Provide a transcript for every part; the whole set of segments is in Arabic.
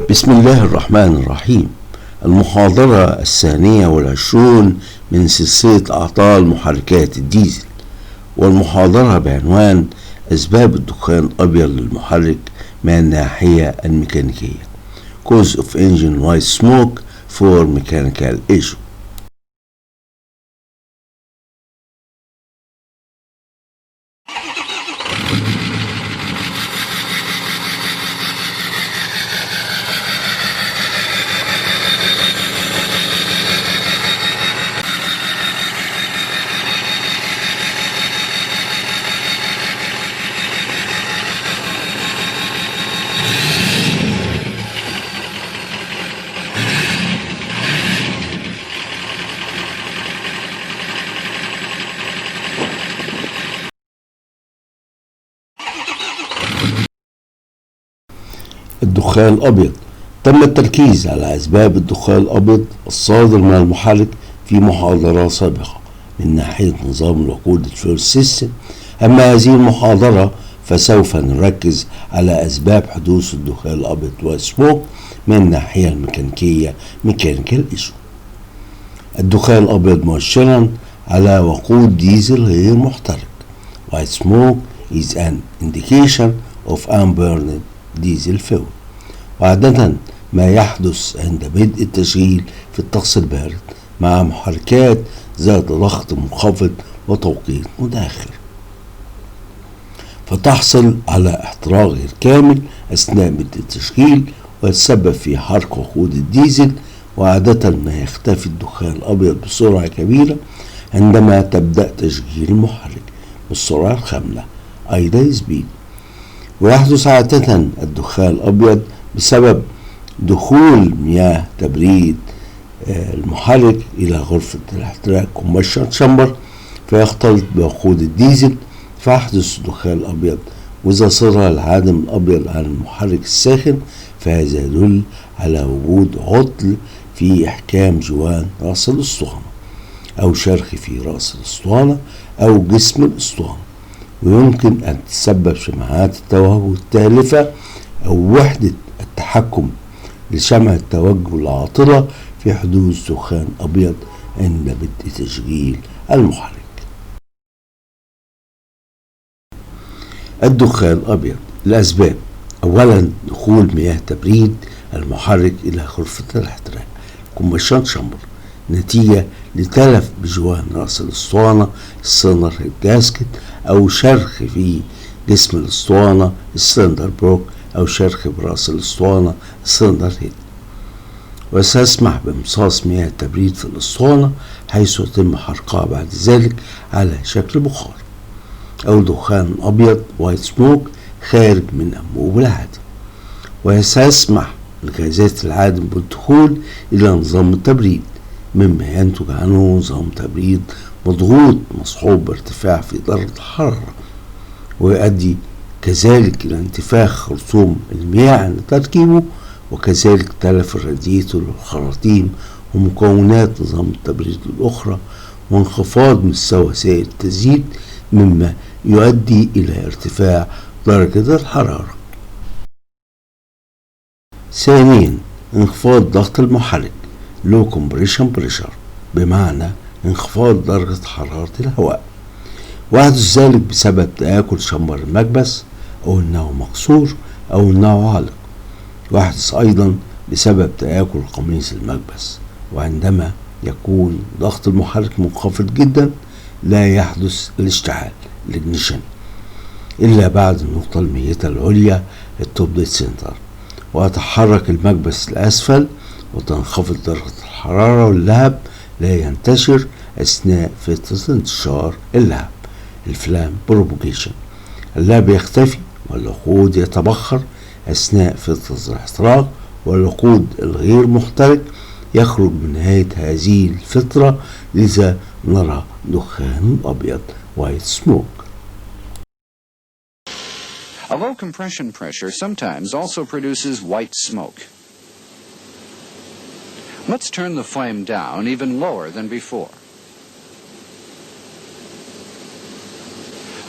بسم الله الرحمن الرحيم. المحاضرة 22 من سلسلة أعطال محركات الديزل، والمحاضرة بعنوان أسباب الدخان الأبيض للمحرك من الناحية الميكانيكية. Cause of engine white smoke for mechanical issue. الدخان الأبيض. تم التركيز على أسباب الدخان الأبيض الصادر من المحرك في محاضرة سابقة من ناحية نظام الوقود الفيول سيستم. أما هذه المحاضرة فسوف نركز على أسباب حدوث الدخان الأبيض والسموك من الناحية الميكانيكية ميكانيكال إيشو. الدخان الأبيض مؤشرا على وقود ديزل غير محترق. White smoke is an indication of unburned ديزل فيول. وعادة ما يحدث عند بدء التشغيل في الطقس البارد مع محركات ذات ضغط منخفض وتوقيت متأخر، فتحصل على احتراق غير كامل أثناء بدء التشغيل ويتسبب في حرق وقود الديزل. وعادة ما يختفي الدخان الأبيض بسرعة كبيرة عندما تبدأ تشغيل المحرك بالسرعة الكاملة أيضا سبيد. ويحدث عادة الدخان الأبيض بسبب دخول مياه تبريد المحرك إلى غرفة الاحتراق كومبشن شامبر فيختلط بوقود الديزل فيحدث الدخان الأبيض. وإذا صار العادم الأبيض على المحرك الساخن فهذا يدل على وجود عطل في إحكام جوان رأس الأسطوانة أو شرخ في رأس الأسطوانة أو جسم الأسطوانة، ويمكن أن تسبب شمعات التوجه التالفة أو وحدة التحكم لشمع التوجه العاطلة في حدوث دخان أبيض عند بدء تشغيل المحرك. الدخان الأبيض. الأسباب: أولا دخول مياه تبريد المحرك إلى غرفة الاحتراق كومبشن شامبر نتيجة لتلف بجوان رأس الأسطوانة السيلندر هيد جاسكت أو شرخ في جسم الأسطوانة السيلندر بروك أو شرخ برأس الأسطوانة السيلندر هيد. وسيسمح بامتصاص مياه التبريد في الأسطوانة حيث يتم حرقها بعد ذلك على شكل بخار. أو دخان أبيض وايت سموك خارج من أنبوب العادم. وسيسمح الغازات العادم بالدخول إلى نظام التبريد مما ينتج عنه نظام تبريد مضغوط مصحوب بارتفاع في درجة الحرارة، ويؤدي كذلك إلى انتفاخ خرطوم المياه عند تركيبه، وكذلك تلف الراديتور والخراطيم ومكونات نظام التبريد الأخرى وانخفاض مستوى سائل التزييت مما يؤدي إلى ارتفاع درجة الحرارة. ثانيا انخفاض ضغط المحرك low compression pressure بمعنى انخفاض درجة حرارة الهواء، ويحدث ذلك بسبب تآكل شمبر المكبس أو أنه مكسور أو أنه عالق. ويحدث أيضا بسبب تآكل قميص المكبس. وعندما يكون ضغط المحرك منخفض جدا لا يحدث الاشتعال الإجنيشن إلا بعد النقطة الميتة العليا التوب ديد سنتر، ويتحرك المكبس الأسفل وتنخفض درجة الحرارة واللهب لا ينتشر أثناء فترة انتشار اللهب الفلام بروبوجيشن. اللهب يختفي والوقود يتبخر أثناء فترة الاحتراق، والوقود الغير محترق يخرج من نهاية هذه الفترة، لذا نرى دخان أبيض وايت سموك. A low compression pressure sometimes also produces white smoke. Let's turn the flame down even lower than before.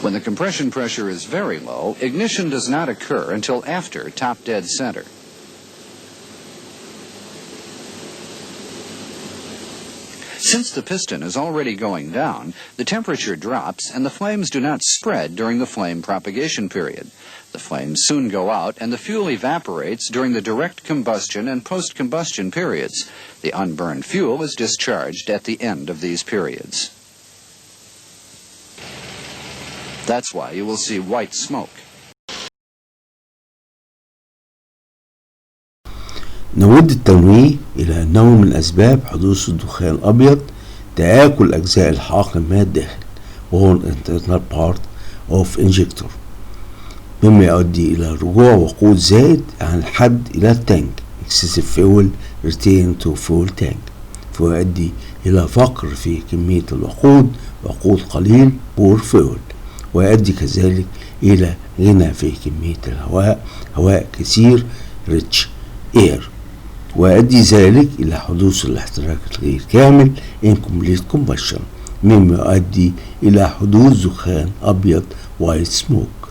When the compression pressure is very low, ignition does not occur until after top dead center. Since the piston is already going down, the temperature drops and the flames do not spread during the flame propagation period. The flames soon go out and the fuel evaporates during the direct combustion and post-combustion periods. The unburned fuel is discharged at the end of these periods. That's why you will see white smoke. نود التنويه إلى أنه من أسباب حدوث الدخان الأبيض تآكل أجزاء الحاقن من الداخل وهو internal part of injector، مما يؤدي إلى رجوع وقود زائد عن الحد إلى التانك excessive fuel return to fuel tank، فيؤدي إلى فقر في كمية الوقود وقود قليل poor fuel، ويؤدي كذلك إلى غنى في كمية الهواء هواء كثير rich air، ويؤدي ذلك إلى حدوث الاحتراق الغير كامل incomplete combustion، مما يؤدي إلى حدوث دخان أبيض white smoke.